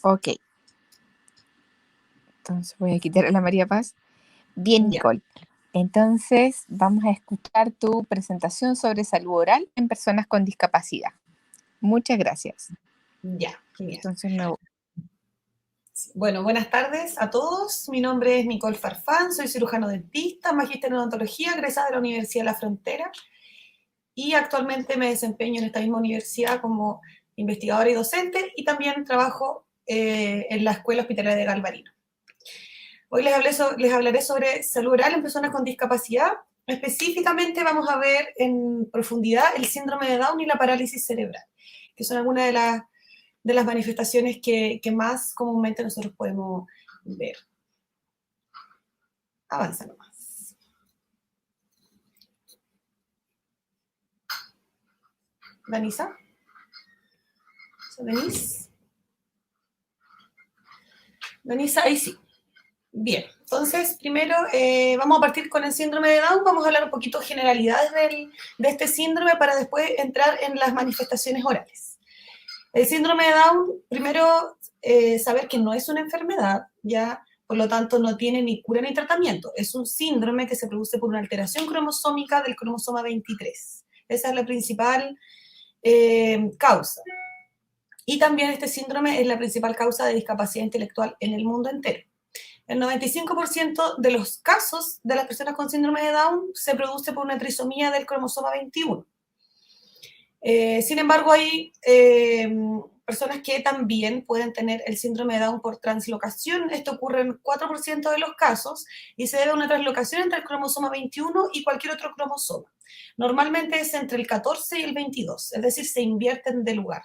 Ok, entonces voy a quitar a la María Paz. Bien, Ya, Nicole. Entonces vamos a escuchar tu presentación sobre salud oral en personas con discapacidad. Muchas gracias. ya, genial. Entonces Bueno, buenas tardes a todos. Mi nombre es Nicole Farfán, soy cirujano dentista, magíster en odontología, egresada de la Universidad de La Frontera y actualmente me desempeño en esta misma universidad como investigadora y docente y también trabajo en la Escuela Hospitalaria de Galvarino. Hoy les hablaré sobre salud oral en personas con discapacidad. Específicamente vamos a ver en profundidad el síndrome de Down y la parálisis cerebral, que son algunas de las manifestaciones que más comúnmente nosotros podemos ver. Avanza nomás. Danisa. Denise. Danisa, ahí sí. Bien, entonces primero vamos a partir con el síndrome de Down, vamos a hablar un poquito de generalidades de este síndrome para después entrar en las manifestaciones orales. El síndrome de Down, primero saber que no es una enfermedad, ya, por lo tanto no tiene ni cura ni tratamiento, es un síndrome que se produce por una alteración cromosómica del cromosoma 23. Esa es la principal causa. Y también este síndrome es la principal causa de discapacidad intelectual en el mundo entero. El 95% de los casos de las personas con síndrome de Down se produce por una trisomía del cromosoma 21. Sin embargo, hay personas que también pueden tener el síndrome de Down por translocación. Esto ocurre en 4% de los casos y se debe a una translocación entre el cromosoma 21 y cualquier otro cromosoma. Normalmente es entre el 14 y el 22, es decir, se invierten de lugar.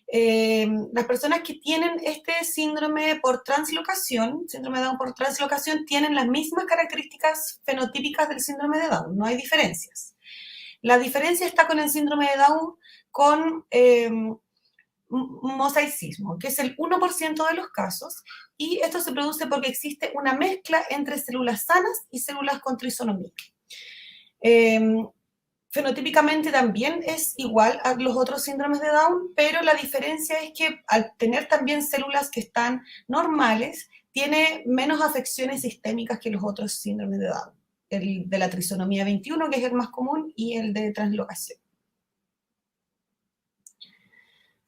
Las personas que tienen este síndrome por translocación, síndrome de Down por translocación, tienen las mismas características fenotípicas del síndrome de Down, no hay diferencias. La diferencia está con el síndrome de Down con mosaicismo, que es el 1% de los casos, y esto se produce porque existe una mezcla entre células sanas y células con trisonomía. Fenotípicamente también es igual a los otros síndromes de Down, pero la diferencia es que al tener también células que están normales, tiene menos afecciones sistémicas que los otros síndromes de Down. El de la trisonomía 21, que es el más común, y el de translocación.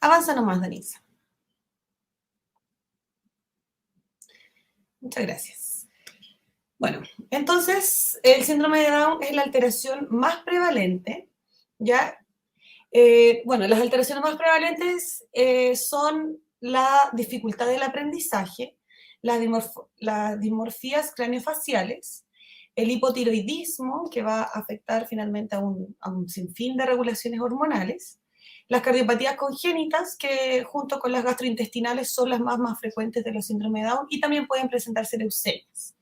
Avanza nomás, Denise. Muchas gracias. Bueno, entonces el síndrome de Down es la alteración más prevalente, ¿ya? Bueno, las alteraciones más prevalentes son la dificultad del aprendizaje, las dismorfías craneofaciales, el hipotiroidismo, que va a afectar finalmente a un sinfín de regulaciones hormonales, las cardiopatías congénitas, que junto con las gastrointestinales son las más frecuentes de los síndromes de Down, y también pueden presentarse leucemias.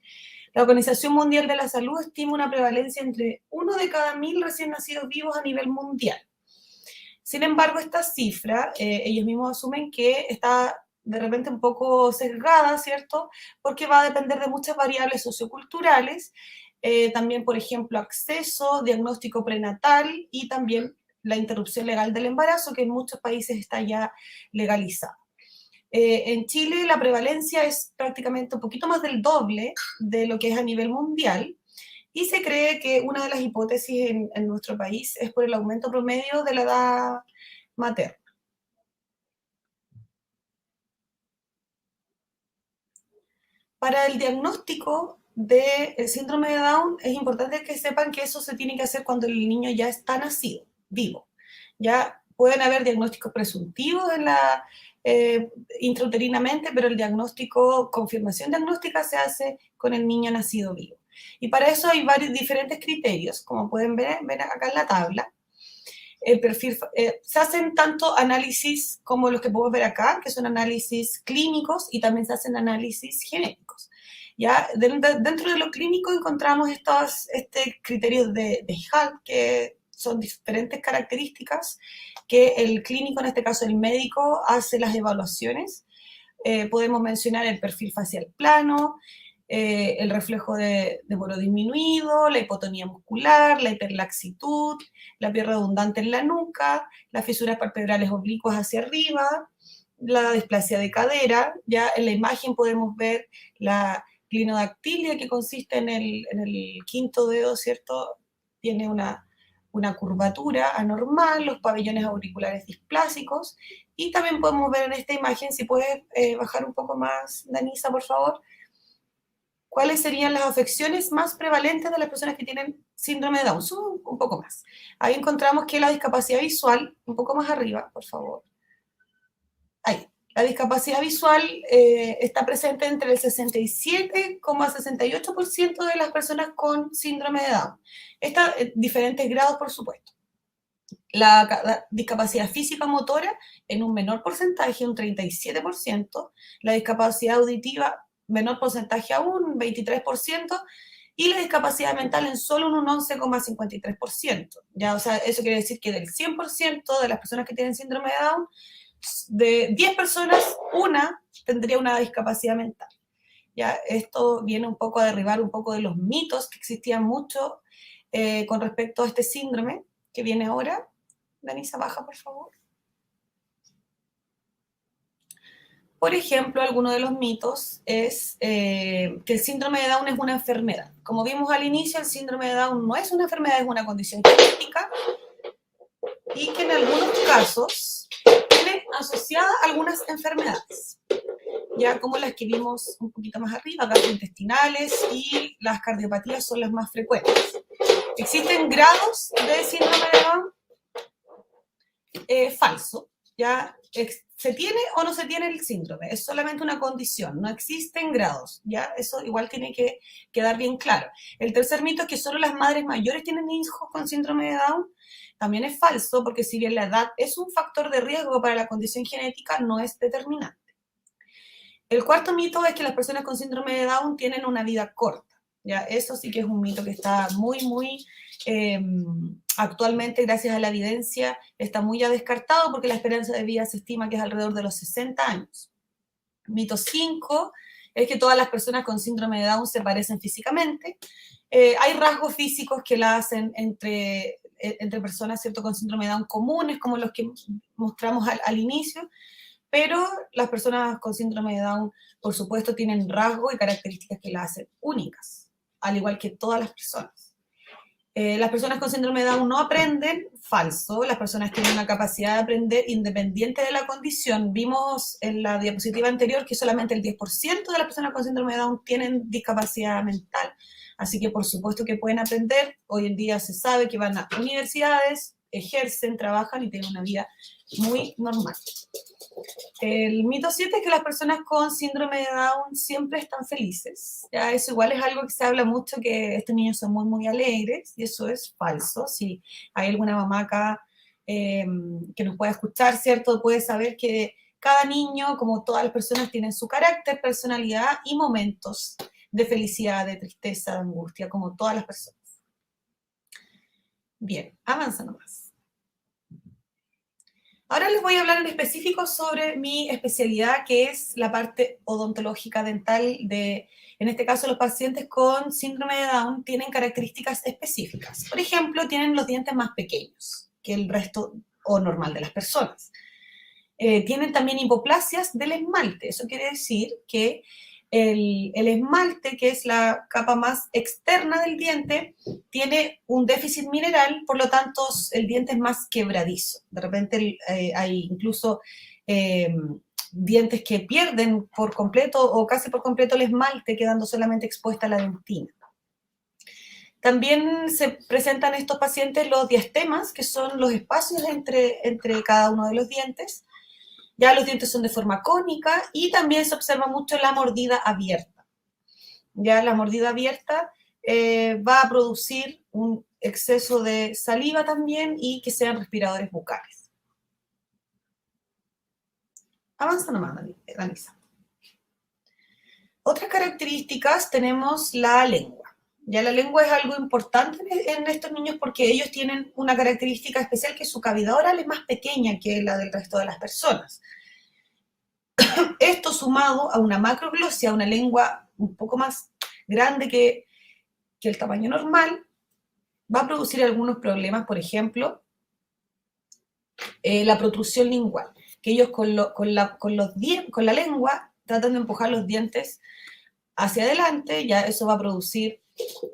La Organización Mundial de la Salud estima una prevalencia entre 1 de cada 1000 recién nacidos vivos a nivel mundial. Sin embargo, esta cifra, ellos mismos asumen que está de repente un poco sesgada, ¿cierto? Porque va a depender de muchas variables socioculturales, también, por ejemplo, acceso, diagnóstico prenatal y también la interrupción legal del embarazo, que en muchos países está ya legalizada. En Chile la prevalencia es prácticamente un poquito más del doble de lo que es a nivel mundial, y se cree que una de las hipótesis en nuestro país es por el aumento promedio de la edad materna. Para el diagnóstico del síndrome de Down es importante que sepan que eso se tiene que hacer cuando el niño ya está nacido, vivo. Ya pueden haber diagnósticos presuntivos en la, intrauterinamente, pero el diagnóstico, confirmación diagnóstica se hace con el niño nacido vivo. Y para eso hay varios diferentes criterios, como pueden ver acá en la tabla. El perfil, se hacen tanto análisis como los que podemos ver acá, que son análisis clínicos, y también se hacen análisis genéticos. Ya dentro de lo clínico encontramos este criterios de HALT, que son diferentes características que el clínico, en este caso el médico, hace las evaluaciones. Podemos mencionar el perfil facial plano, el reflejo de boro disminuido, la hipotonía muscular, la hiperlaxitud, la piel redundante en la nuca, las fisuras palpebrales oblicuas hacia arriba, la displasia de cadera. Ya en la imagen podemos ver la clinodactilia, que consiste en el quinto dedo, ¿cierto? Tiene una curvatura anormal, los pabellones auriculares displásicos, y también podemos ver en esta imagen, si puedes bajar un poco más, Danisa, por favor, cuáles serían las afecciones más prevalentes de las personas que tienen síndrome de Down. Sube un poco más. Ahí encontramos que la discapacidad visual, un poco más arriba, por favor. Ahí. La discapacidad visual está presente entre el 67,68% de las personas con síndrome de Down. Está en diferentes grados, por supuesto. La discapacidad física motora en un menor porcentaje, un 37%. La discapacidad auditiva, menor porcentaje aún, 23%. Y la discapacidad mental en solo un 11,53%. Ya, o sea, eso quiere decir que del 100% de las personas que tienen síndrome de Down, de 10 personas, una tendría una discapacidad mental. ¿Ya? Esto viene un poco a derribar un poco de los mitos que existían mucho con respecto a este síndrome que viene ahora. Danisa, baja, por favor. Por ejemplo, alguno de los mitos es que el síndrome de Down es una enfermedad. Como vimos al inicio, el síndrome de Down no es una enfermedad, es una condición genética y que en algunos casos tiene asociada algunas enfermedades, ya como las que vimos un poquito más arriba, gastrointestinales, y las cardiopatías son las más frecuentes. Existen grados de síndrome de Down falso, ya se tiene o no se tiene el síndrome, es solamente una condición, no existen grados, ya eso igual tiene que quedar bien claro. El tercer mito es que solo las madres mayores tienen hijos con síndrome de Down. También es falso, porque si bien la edad es un factor de riesgo para la condición genética, no es determinante. El cuarto mito es que las personas con síndrome de Down tienen una vida corta. ¿Ya? Eso sí que es un mito que está muy actualmente, gracias a la evidencia, está muy ya descartado, porque la esperanza de vida se estima que es alrededor de los 60 años. Mito 5 es que todas las personas con síndrome de Down se parecen físicamente. Hay rasgos físicos que la hacen entre personas, ¿cierto?, con síndrome de Down comunes, como los que mostramos al inicio, pero las personas con síndrome de Down, por supuesto, tienen rasgos y características que las hacen únicas, al igual que todas las personas. Las personas con síndrome de Down no aprenden, falso. Las personas tienen una capacidad de aprender independiente de la condición. Vimos en la diapositiva anterior que solamente el 10% de las personas con síndrome de Down tienen discapacidad mental. Así que por supuesto que pueden aprender. Hoy en día se sabe que van a universidades, ejercen, trabajan y tienen una vida muy normal. El mito 7 es que las personas con síndrome de Down siempre están felices. Ya, eso igual es algo que se habla mucho, que estos niños son muy alegres, y eso es falso. Si hay alguna mamá acá que nos pueda escuchar, ¿cierto?, puede saber que cada niño, como todas las personas, tienen su carácter, personalidad y momentos de felicidad, de tristeza, de angustia, como todas las personas. Bien, avanza nomás. Ahora les voy a hablar en específico sobre mi especialidad, que es la parte odontológica dental de, en este caso, los pacientes con síndrome de Down tienen características específicas. Por ejemplo, tienen los dientes más pequeños que el resto o normal de las personas. Tienen también hipoplasias del esmalte. Eso quiere decir que el esmalte, que es la capa más externa del diente, tiene un déficit mineral, por lo tanto el diente es más quebradizo. De repente hay incluso dientes que pierden por completo o casi por completo el esmalte, quedando solamente expuesta la dentina. También se presentan en estos pacientes los diastemas, que son los espacios entre cada uno de los dientes. Ya los dientes son de forma cónica y también se observa mucho la mordida abierta. Ya la mordida abierta va a producir un exceso de saliva también y que sean respiradores bucales. Avanza nomás, Danisa. Otras características tenemos la lengua. Ya la lengua es algo importante en estos niños porque ellos tienen una característica especial, que su cavidad oral es más pequeña que la del resto de las personas. Esto sumado a una macroglosia, una lengua un poco más grande que el tamaño normal, va a producir algunos problemas, por ejemplo, la protrusión lingual. que ellos con la lengua tratan de empujar los dientes hacia adelante, ya eso va a producir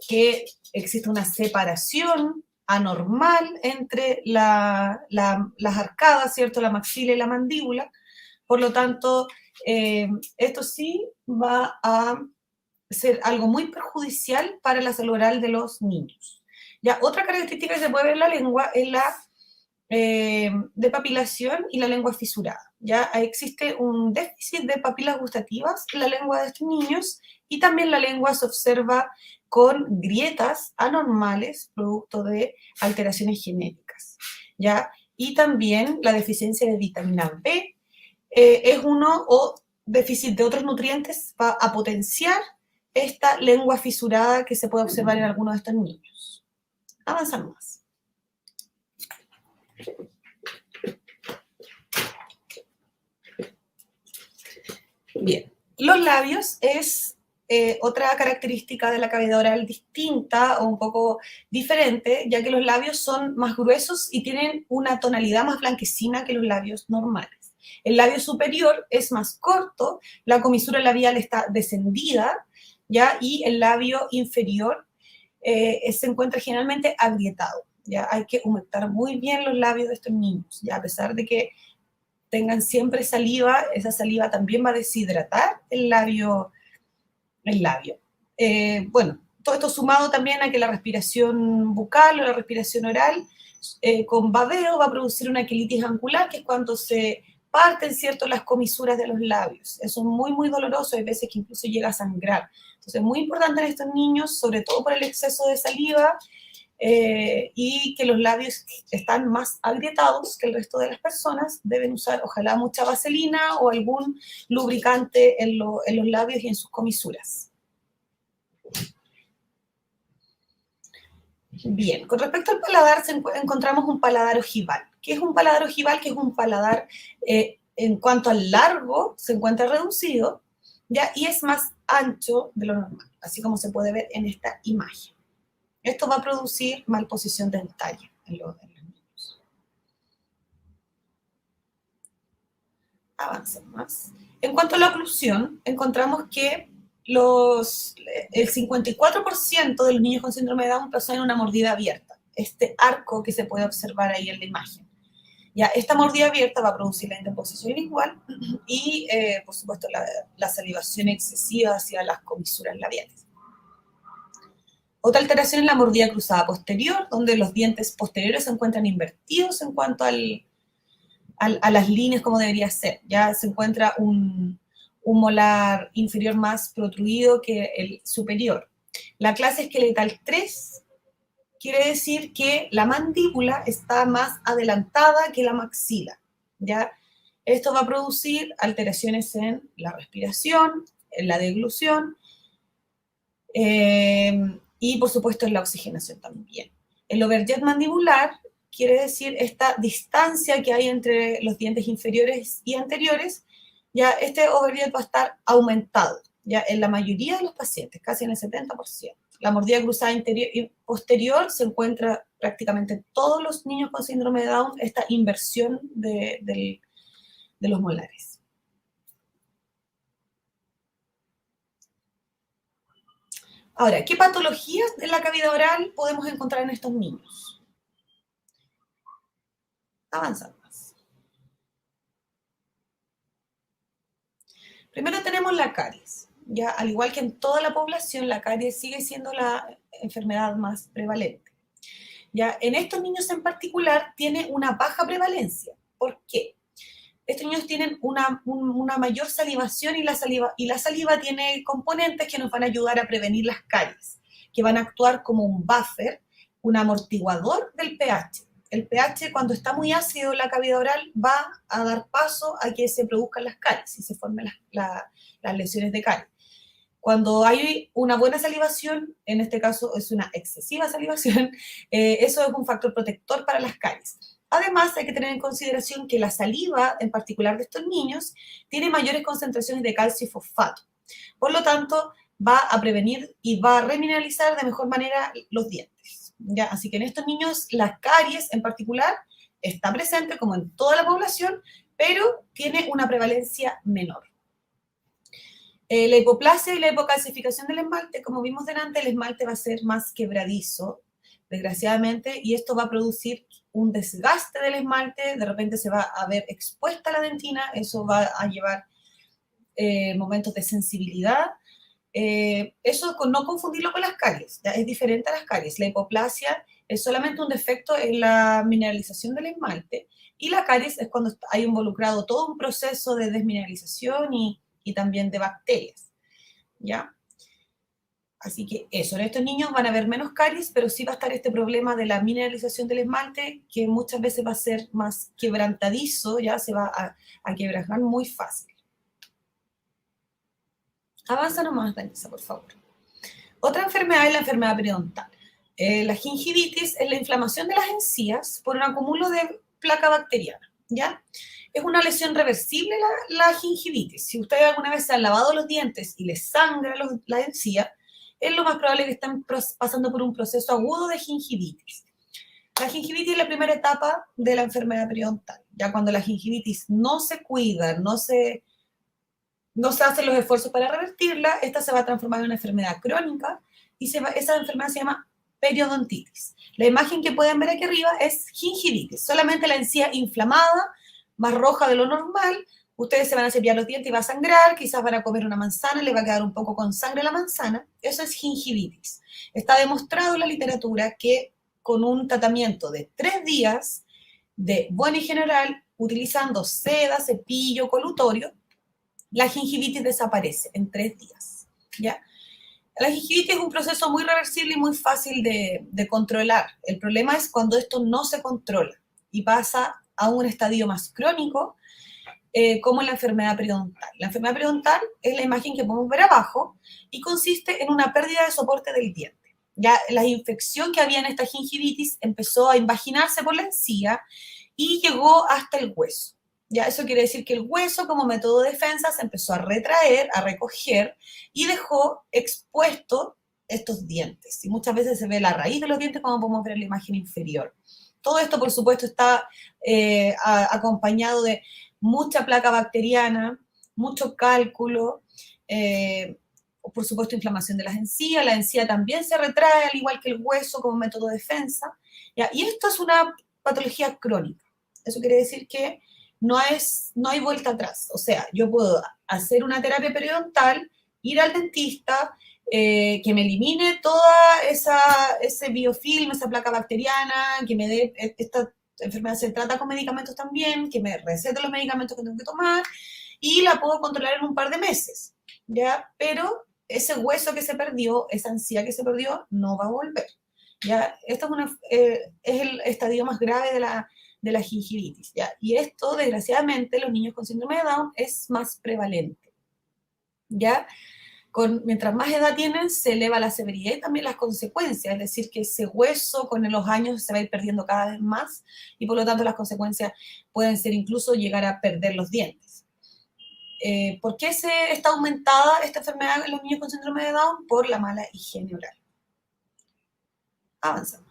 que existe una separación anormal entre las arcadas, ¿cierto? La maxila y la mandíbula. Por lo tanto, esto sí va a ser algo muy perjudicial para la salud oral de los niños. Ya, otra característica que se puede ver en la lengua es la de papilación y la lengua fisurada. Ya existe un déficit de papilas gustativas en la lengua de estos niños y también la lengua se observa con grietas anormales producto de alteraciones genéticas. ¿Ya? Y también la deficiencia de vitamina B es uno o déficit de otros nutrientes va a potenciar esta lengua fisurada que se puede observar en algunos de estos niños. Avanzamos más. Bien, los labios es otra característica de la cavidad oral distinta o un poco diferente, ya que los labios son más gruesos y tienen una tonalidad más blanquecina que los labios normales. El labio superior es más corto, la comisura labial está descendida, ¿ya? Y el labio inferior se encuentra generalmente agrietado. ¿Ya? Hay que humectar muy bien los labios de estos niños, ¿ya? A pesar de que tengan siempre saliva, esa saliva también va a deshidratar el labio. Bueno, todo esto sumado también a que la respiración bucal o la respiración oral con babeo va a producir una quilitis angular, que es cuando se parten, ¿cierto?, las comisuras de los labios. Eso es muy, muy doloroso, hay veces que incluso llega a sangrar. Entonces, es muy importante en estos niños, sobre todo por el exceso de saliva, y que los labios están más agrietados que el resto de las personas, deben usar ojalá mucha vaselina o algún lubricante en los labios y en sus comisuras. Bien, con respecto al paladar encontramos un paladar ojival. ¿Qué es un paladar ojival? Que es un paladar en cuanto al largo se encuentra reducido, ¿ya? Y es más ancho de lo normal, así como se puede ver en esta imagen. Esto va a producir malposición dentaria en los niños. Avanzamos más. En cuanto a la oclusión, encontramos que el 54% de los niños con síndrome de Down presentan una mordida abierta. Este arco que se puede observar ahí en la imagen. Ya, esta mordida abierta va a producir la interposición lingual y, por supuesto, la salivación excesiva hacia las comisuras labiales. Otra alteración es la mordida cruzada posterior, donde los dientes posteriores se encuentran invertidos en cuanto a las líneas como debería ser. Ya se encuentra un molar inferior más protruido que el superior. La clase esqueletal 3 quiere decir que la mandíbula está más adelantada que la maxila. ¿Ya? Esto va a producir alteraciones en la respiración, en la deglución, y por supuesto en la oxigenación también. El overjet mandibular quiere decir esta distancia que hay entre los dientes inferiores y anteriores, ya este overjet va a estar aumentado, ya en la mayoría de los pacientes, casi en el 70%. La mordida cruzada interior y posterior se encuentra prácticamente en todos los niños con síndrome de Down, esta inversión de los molares. Ahora, ¿qué patologías de la cavidad oral podemos encontrar en estos niños? Avanzamos. Primero tenemos la caries. Ya, al igual que en toda la población, la caries sigue siendo la enfermedad más prevalente. Ya, en estos niños en particular tiene una baja prevalencia. ¿Por qué? Estos niños tienen una mayor salivación y la saliva tiene componentes que nos van a ayudar a prevenir las caries, que van a actuar como un buffer, un amortiguador del pH. El pH, cuando está muy ácido en la cavidad oral, va a dar paso a que se produzcan las caries y se formen las lesiones de caries. Cuando hay una buena salivación, en este caso es una excesiva salivación, eso es un factor protector para las caries. Además, hay que tener en consideración que la saliva, en particular de estos niños, tiene mayores concentraciones de calcio y fosfato. Por lo tanto, va a prevenir y va a remineralizar de mejor manera los dientes. ¿Ya? Así que en estos niños, las caries en particular está presente como en toda la población, pero tiene una prevalencia menor. La hipoplasia y la hipocalcificación del esmalte, como vimos delante, el esmalte va a ser más quebradizo, desgraciadamente, y esto va a producir un desgaste del esmalte, de repente se va a ver expuesta la dentina, eso va a llevar momentos de sensibilidad. Eso no confundirlo con las caries, ¿ya? Es diferente a las caries. La hipoplasia es solamente un defecto en la mineralización del esmalte, y la caries es cuando hay involucrado todo un proceso de desmineralización y también de bacterias, ¿ya? Así que eso, en estos niños van a haber menos caries, pero sí va a estar este problema de la mineralización del esmalte, que muchas veces va a ser más quebrantadizo, ya se va a quebrajar muy fácil. Avanza nomás, Danisa, por favor. Otra enfermedad es la enfermedad periodontal. La gingivitis es la inflamación de las encías por un acúmulo de placa bacteriana, ¿ya? Es una lesión reversible la gingivitis. Si ustedes alguna vez se han lavado los dientes y les sangra la encía, es lo más probable que estén pasando por un proceso agudo de gingivitis. La gingivitis es la primera etapa de la enfermedad periodontal. Ya cuando la gingivitis no se cuida, no se hacen los esfuerzos para revertirla, esta se va a transformar en una enfermedad crónica y esa enfermedad se llama periodontitis. La imagen que pueden ver aquí arriba es gingivitis, solamente la encía inflamada, más roja de lo normal. Ustedes se van a cepillar los dientes y va a sangrar, quizás van a comer una manzana, le va a quedar un poco con sangre la manzana. Eso es gingivitis. Está demostrado en la literatura que con un tratamiento de 3 días de buena y general, utilizando seda, cepillo, colutorio, la gingivitis desaparece en 3 días, ¿ya? La gingivitis es un proceso muy reversible y muy fácil de controlar. El problema es cuando esto no se controla y pasa a un estadio más crónico, como la enfermedad periodontal. La enfermedad periodontal es la imagen que podemos ver abajo y consiste en una pérdida de soporte del diente. Ya la infección que había en esta gingivitis empezó a invaginarse por la encía y llegó hasta el hueso. Ya, eso quiere decir que el hueso, como método de defensa, se empezó a retraer, a recoger y dejó expuestos estos dientes. Y muchas veces se ve la raíz de los dientes, como podemos ver en la imagen inferior. Todo esto, por supuesto, está acompañado de mucha placa bacteriana, mucho cálculo, por supuesto, inflamación de las encías. La encía también se retrae, al igual que el hueso, como método de defensa. ¿Ya? Y esto es una patología crónica. Eso quiere decir que no hay vuelta atrás. O sea, yo puedo hacer una terapia periodontal, ir al dentista, que me elimine toda ese biofilm, esa placa bacteriana, que me dé, esta enfermedad se trata con medicamentos también, que me recete los medicamentos que tengo que tomar, y la puedo controlar en un par de meses, ¿ya? Pero ese hueso que se perdió, esa encía que se perdió, no va a volver, ¿ya? Esto es el estadio más grave de la gingivitis, ¿ya? Y esto, desgraciadamente, los niños con síndrome de Down es más prevalente, ¿ya? Mientras más edad tienen, se eleva la severidad y también las consecuencias, es decir, que ese hueso con los años se va a ir perdiendo cada vez más y por lo tanto las consecuencias pueden ser incluso llegar a perder los dientes. ¿Por qué está aumentada esta enfermedad en los niños con síndrome de Down? Por la mala higiene oral. Avanzamos.